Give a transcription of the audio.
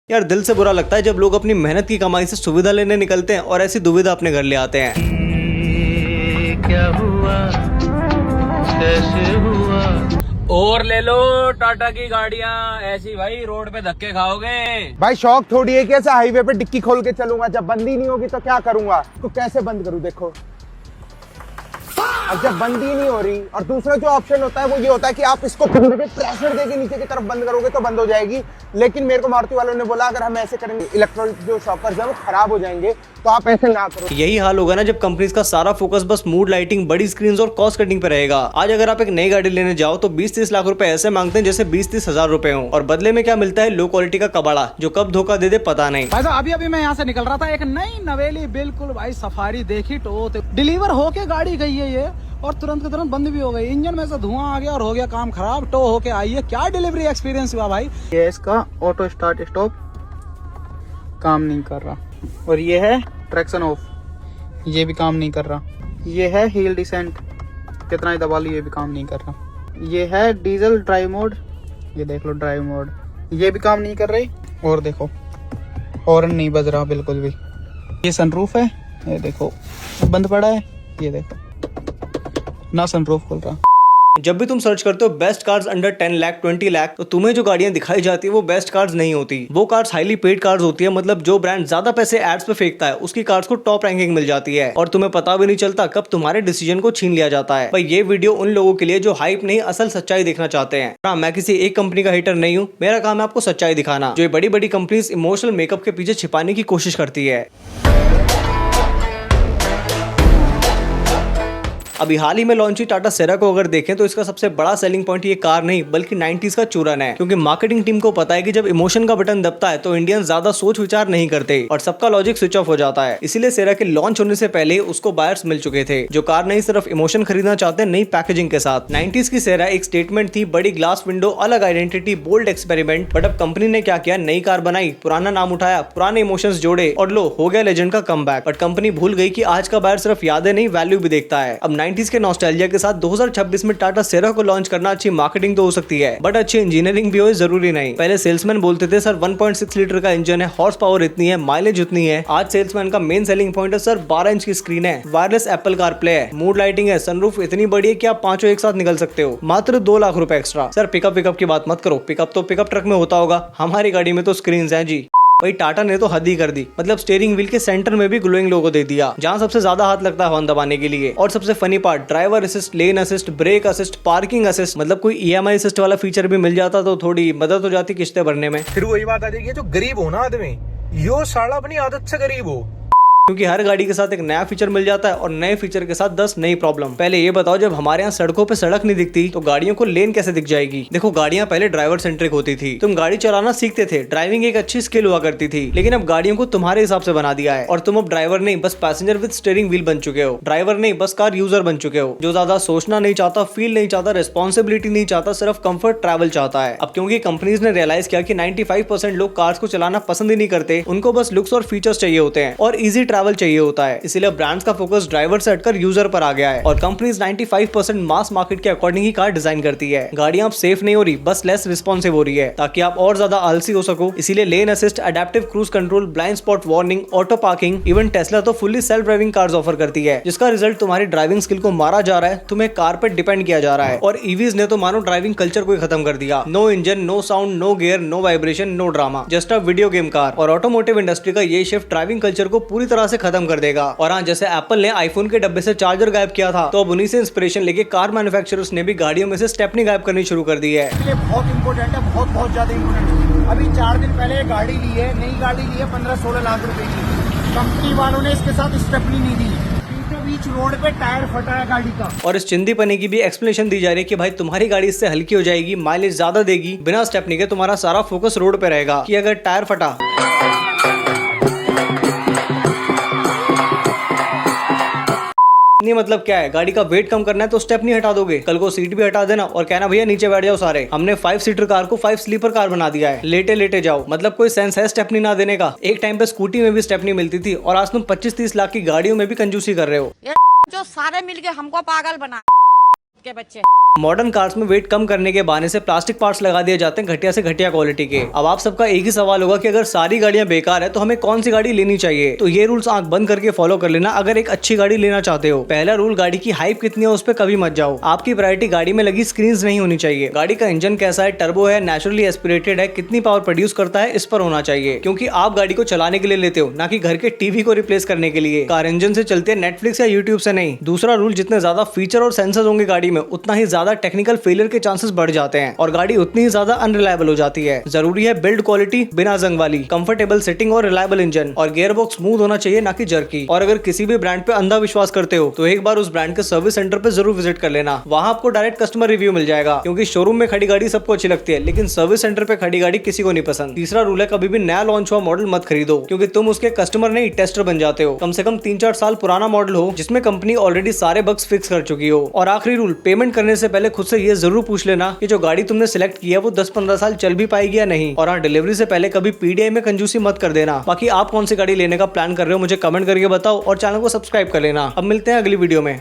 यार दिल से बुरा लगता है जब लोग अपनी मेहनत की कमाई से सुविधा लेने निकलते हैं और ऐसी दुविधा अपने घर ले आते हैं। क्या हुआ, कैसे हुआ? और ले लो टाटा की गाड़ियां, ऐसी भाई रोड पे धक्के खाओगे। भाई शौक थोड़ी है कि ऐसे हाईवे पे डिक्की खोल के चलूंगा, जब बंदी नहीं होगी तो क्या करूंगा, इसको कैसे बंद करूं। देखो अब जब बंदी नहीं हो रही, और दूसरा जो ऑप्शन होता है वो ये होता है कि आप इसको प्रेशर देके नीचे की तरफ बंद करोगे तो बंद हो जाएगी। लेकिन मेरे को मारुति वालों ने बोला अगर हम ऐसे करेंगे इलेक्ट्रॉनिक जो शॉकर्स है वो खराब हो जाएंगे, तो आप ऐसे ना करो। यही हाल होगा ना जब कंपनीज का सारा फोकस बस मूड लाइटिंग, बड़ी स्क्रीन और कॉस्ट कटिंग पे रहेगा। आज अगर आप एक नई गाड़ी लेने जाओ तो 20-30 लाख रुपए ऐसे मांगते हैं जैसे 20-30 हजार रुपए हो, और बदले में क्या मिलता है? लो क्वालिटी का कबाड़ा जो कब धोखा दे दे पता नहीं। भाई साहब अभी मैं यहाँ से निकल रहा था, एक नई नवेली बिल्कुल भाई सफारी देखी, टो डिलीवर होके गाड़ी गई है ये, और तुरंत के तुरंत बंद भी हो गई। इंजन में से धुआं आ गया और हो गया काम खराब, टो होके आई है। क्या डिलीवरी एक्सपीरियंस हुआ भाई। ये इसका ऑटो स्टार्ट स्टॉप काम नहीं कर रहा, और ये है ट्रैक्शन ऑफ, ये भी काम नहीं कर रहा। ये है हिल डिसेंट, कितना ही दबा लो ये भी काम नहीं कर रहा। ये है डीजल ड्राइव मोड, ये देख लो ड्राइव मोड, ये भी काम नहीं कर रही। और देखो हॉर्न नहीं बज रहा बिल्कुल भी। ये सनरूफ है, ये देखो बंद पड़ा है, ये देखो ना सनरूफ खुल रहा। जब भी तुम सर्च करते हो best cars under 10 lakh 20 lakh, तो तुम्हें जो गाड़ियां दिखाई जाती है वो बेस्ट कार्स नहीं होती। वो कार्स हाईली पेड कार्स होती है, मतलब जो ब्रांड ज्यादा पैसे एड्स पे फेंकता है उसकी कार्स को टॉप रैंकिंग मिल जाती है, और तुम्हें पता भी नहीं चलता कब तुम्हारे डिसीजन को छीन लिया जाता है। भाई ये वीडियो उन लोगों के लिए जो हाइप नहीं असल सच्चाई देखना चाहते हैं। हाँ, मैं किसी एक कंपनी का हेटर नहीं हूँ, मेरा काम है आपको सच्चाई दिखाना, जो बड़ी बड़ी कंपनीज इमोशनल मेकअप के पीछे छिपाने की कोशिश करती है। अभी हाल ही में लॉन्च हुई टाटा सेरा को अगर देखें तो इसका सबसे बड़ा सेलिंग पॉइंट ये कार नहीं बल्कि 90s का चूरन है, क्योंकि मार्केटिंग टीम को पता है कि जब इमोशन का बटन दबता है तो इंडियन ज्यादा सोच विचार नहीं करते और सबका लॉजिक स्विच ऑफ हो जाता है। इसीलिए सेरा के लॉन्च होने से पहले उसको बायर्स मिल चुके थे जो कार नहीं सिर्फ इमोशन खरीदना चाहते हैं नई पैकेजिंग के साथ। 90s की सेरा एक स्टेटमेंट थी, बड़ी ग्लास विंडो, अलग आइडेंटिटी, बोल्ड एक्सपेरिमेंट। बट अब कंपनी ने क्या किया, नई कार बनाई, पुराना नाम उठाया, पुराने इमोशंस जोड़े और लो हो गया लेजेंड का कमबैक। बट कंपनी भूल गई कि आज का बायर सिर्फ यादें नहीं वैल्यू भी देखता है। अब 90s के नॉस्टैल्जिया के साथ 2026 में टाटा सेरा को लॉन्च करना अच्छी मार्केटिंग तो हो सकती है, बट अच्छी इंजीनियरिंग भी हो जरूरी नहीं। पहले सेल्समैन बोलते थे सर 1.6 लीटर का इंजन है, हॉर्स पावर इतनी है, माइलेज उतनी है। आज सेल्समैन का मेन सेलिंग पॉइंट है सर 12 इंच की स्क्रीन है, वायरलेस एप्पल कारप्ले है, मूड लाइटिंग है, सनरूफ इतनी बड़ी है कि आप पांचों एक साथ निकल सकते हो, मात्र 2 लाख रुपए एक्स्ट्रा। सर पिकअप की बात मत करो, पिकअप तो पिकअप ट्रक में होता होगा, हमारी गाड़ी में तो स्क्रीन है जी। भाई टाटा ने तो हद ही कर दी, मतलब स्टीयरिंग व्हील के सेंटर में भी ग्लोइंग लोगो दे दिया, जहां सबसे ज्यादा हाथ लगता है हॉर्न दबाने के लिए। और सबसे फनी पार्ट, ड्राइवर असिस्ट, लेन assist, brake assist, parking assist, मतलब कोई EMI असिस्ट वाला फीचर भी मिल जाता तो थोड़ी मदद हो जाती किस्तें भरने में। फिर वही बात आ जाएगी, जो गरीब हो ना आदमी, यो साला अपनी आदत से गरीब हो, क्योंकि हर गाड़ी के साथ एक नया फीचर मिल जाता है और नए फीचर के साथ 10 नई प्रॉब्लम। पहले ये बताओ, जब हमारे यहाँ सड़कों पे सड़क नहीं दिखती तो गाड़ियों को लेन कैसे दिख जाएगी? देखो गाड़ियां पहले ड्राइवर सेंट्रिक होती थी, तुम गाड़ी चलाना सीखते थे, ड्राइविंग एक अच्छी स्किल हुआ करती थी। लेकिन अब गाड़ियों को तुम्हारे हिसाब से बना दिया है और तुम अब ड्राइवर नहीं बस पैसेंजर विद स्टीयरिंग व्हील बन चुके हो, ड्राइवर नहीं बस कार यूजर बन चुके हो, जो ज्यादा सोचना नहीं चाहता, फील नहीं चाहता, रिस्पॉन्सिबिलिटी नहीं चाहता, सिर्फ कंफर्ट ट्रैवल चाहता है। अब क्योंकि कंपनीज ने रियलाइज किया कि 95% लोग कार्स को चलाना पसंद ही नहीं करते, उनको बस लुक्स और फीचर्स चाहिए होते हैं और इजी ट्रैवल चाहिए होता है, इसलिए ब्रांड्स का फोकस ड्राइवर से हटकर यूजर पर आ गया है और कंपनीज 95% मास मार्केट के अकॉर्डिंग ही कार डिजाइन करती है। गाड़ियां अब सेफ नहीं हो रही, बस लेस रिस्पॉन्सिव हो रही है ताकि आप और ज्यादा आलसी हो सको। इसीलिए lane assist, adaptive cruise control, blind spot warning, auto parking, even Tesla तो fully self driving cars offer करती है, जिसका रिजल्ट तुम्हारी ड्राइविंग स्किल को मारा जा रहा है, तुम्हें कार पर डिपेंड किया जा रहा है। और ईवीज ने तो मानो ड्राइविंग कल्चर को ही खत्म कर दिया। No engine, no sound, no gear, no vibration, no drama, just a video game car. और ऑटोमोटिव इंडस्ट्री का ये शिफ्ट ड्राइविंग कल्चर को पूरी तरह से खत्म कर देगा। और हाँ, जैसे एप्पल ने आईफोन के डब्बे से चार्जर गायब किया था, तो अब उन्हीं से इंस्पिरेशन लेके कार मैन्युफैक्चरर्स ने भी गाड़ियों में से स्टेपनी गायब करनी शुरू कर दी है। ये बहुत इंपॉर्टेंट है, बहुत ज्यादा इंपॉर्टेंट है। अभी 4 दिन पहले गाड़ी ली है, नई गाड़ी ली है 15-16 लाख रुपए की, कंपनी वालों ने इसके साथ स्टेपनी नहीं दी, बीच रोड पे टायर फटा है गाड़ी का। और इस चिंदी पने की भी एक्सप्लेनेशन दी जा रही है कि भाई तुम्हारी गाड़ी इससे हल्की हो जाएगी, माइलेज ज्यादा देगी, बिना स्टेपनी के तुम्हारा सारा फोकस रोड पे रहेगा कि अगर टायर फटा नहीं, मतलब क्या है, गाड़ी का वेट कम करना है तो स्टेप नहीं हटा दोगे, कल को सीट भी हटा देना और कहना भैया नीचे बैठ जाओ सारे। हमने 5 सीटर कार को 5 स्लीपर कार बना दिया है, लेटे लेटे जाओ। मतलब कोई सेंस है स्टेपनी ना देने का? एक टाइम पे स्कूटी में भी स्टेपनी मिलती थी और आज तुम 25-30 लाख की गाड़ियों में भी कंजूसी कर रहे हो। जो सारे मिलके हमको पागल बना। के बच्चे। मॉडर्न कार्स में वेट कम करने के बहाने से प्लास्टिक पार्ट्स लगा दिए जाते हैं घटिया से घटिया क्वालिटी के। अब आप सबका एक ही सवाल होगा कि अगर सारी गाड़ियां बेकार है तो हमें कौन सी गाड़ी लेनी चाहिए। तो ये रूल्स आंख बंद करके फॉलो कर लेना अगर एक अच्छी गाड़ी लेना चाहते हो। पहला रूल, गाड़ी की हाइप कितनी है उस पर कभी मत जाओ। आपकी प्रायोरिटी गाड़ी में लगी स्क्रीन नहीं होनी चाहिए। गाड़ी का इंजन कैसा है, टर्बो है, नेचुरली एस्पिरेटेड है, कितनी पावर प्रोड्यूस करता है, इस पर होना चाहिए, क्योंकि आप गाड़ी को चलाने के लिए लेते हो, ना कि घर के टीवी को रिप्लेस करने के लिए। कार इंजन से चलते हैं, नेटफ्लिक्स या यूट्यूब से नहीं। दूसरा रूल, जितने ज्यादा फीचर और सेंसर होंगे गाड़ी में उतना ही ज्यादा टेक्निकल फेलियर के चांसेस बढ़ जाते हैं और गाड़ी उतनी ही ज्यादा अनरिलायबल हो जाती है। जरूरी है बिल्ड क्वालिटी बिना जंग वाली, कंफर्टेबल सिटिंग और रिलायबल इंजन, और गियर बॉक्स स्मूथ होना चाहिए ना कि जर्की। और अगर किसी भी ब्रांड पे अंधा विश्वास करते हो तो एक बार उस ब्रांड के सर्विस सेंटर पे जरूर विजिट कर लेना। वहां आपको डायरेक्ट कस्टमर रिव्यू मिल जाएगा, क्योंकि शोरूम में खड़ी गाड़ी सबको अच्छी लगती है लेकिन सर्विस सेंटर पे खड़ी गाड़ी किसी को नहीं पसंद। तीसरा रूल है, कभी भी नया लॉन्च हुआ मॉडल मत खरीदो, क्योंकि तुम उसके कस्टमर नहीं टेस्टर बन जाते हो। कम से कम 3-4 साल पुराना मॉडल हो जिसमें कंपनी ऑलरेडी सारे बग्स फिक्स कर चुकी हो। और आखिरी रूल, पेमेंट करने से पहले खुद से ये जरूर पूछ लेना कि जो गाड़ी तुमने सिलेक्ट किया वो 10-15 साल चल भी पाएगी या नहीं। और हाँ, डिलीवरी से पहले कभी पीडीआई में कंजूसी मत कर देना। बाकी आप कौन सी गाड़ी लेने का प्लान कर रहे हो मुझे कमेंट करके बताओ और चैनल को सब्सक्राइब कर लेना। अब मिलते हैं अगली वीडियो में।